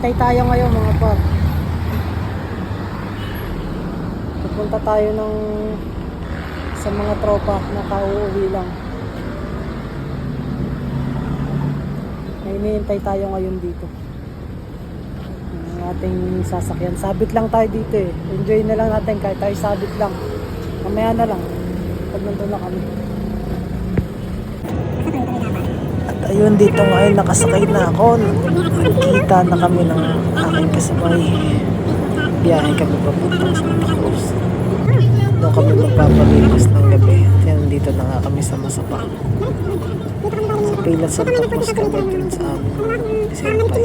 Hintay tayo ngayon mga par. Pupunta tayo sa mga tropa na kauuwi lang. May hinihintay tayo ngayon dito. Ang ating sasakyan. Sabit lang tayo dito eh. Enjoy na lang natin kahit tayo sabit lang. Mamaya na lang. Pag nandun na kami. At ayun, dito ngayon nakasakay na ako. Nakikita na kami ng aking kasabay. Biyahe kami papuntang Santa Cruz. Doon kami magpapalipas ng gabi. At yan, dito na nga kami sa Masapa. Sa Pilat Santa Cruz kami dun sa Senpay.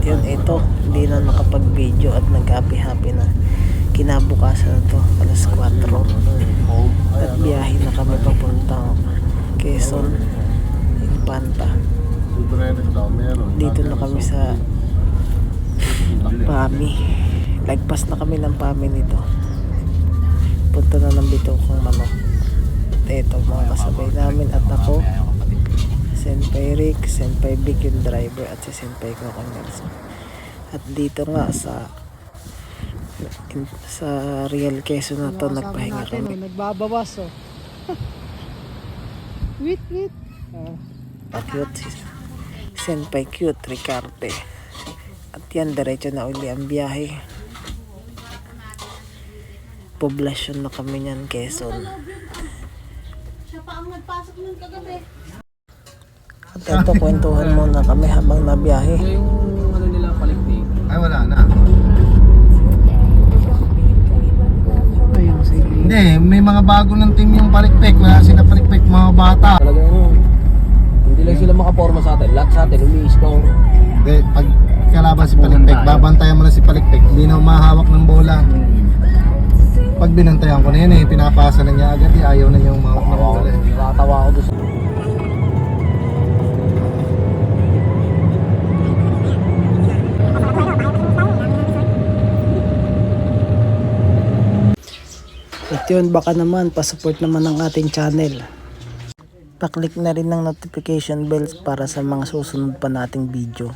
Yun, ito, hindi na nakapag-video at nag-happy-happy na. Kinabukasan na to, alas 4. At biyahe na kami papuntang Quezon, Infanta. Dito na kami sa Pami. Lagpas na kami ng Pami nito. Punta na ng Bitucong Manok. At ito mga kasabay namin at ako, Senpai Rick, Senpai Big yung driver at si Senpai Kokong Nelson. At dito nga sa Real Quezon na to nagpahinga kami. Nagbabawas oh. Wait. Cute si Senpai Cute Ricarte. At yan, diretso na uli ang biyahe. Poblasyon na kami niyan, Quezon. Siya pa ang nagpasok ng kagabi. At ito, kwentuhan muna kami habang nabiyahe. Yung ano nila, palikpik. Ay, wala na. Ayun, sige. Hindi, may mga bago ng team yung palikpik. Wala sila palikpik, mga bata. Talagang hindi lang sila makaporma sa atin. Lahat sa atin, umi-score. Hindi, pag kalaban si palikpik, babantayan mo na si palikpik. Hindi na umahawak ng bola. Pag binantayan ko na yun pinapasa na niya agad. Ayaw na niya umahawak ng bola. Nakatawa ako doon. At yun, baka naman, pasupport naman ng ating channel. Pa-click na rin ng notification bells para sa mga susunod pa nating video.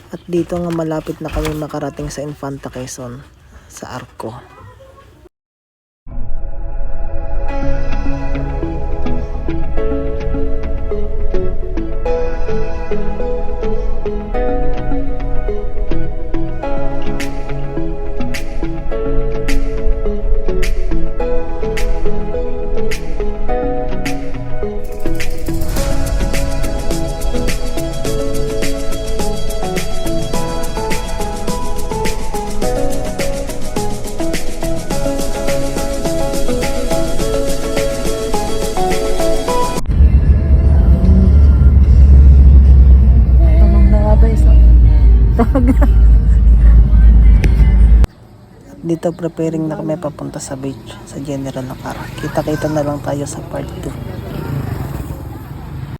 At dito nga malapit na kami makarating sa Infanta Quezon, sa Arco. Dito preparing na kami papunta sa beach, sa General Nakar. Kita-kita na lang tayo sa part 2.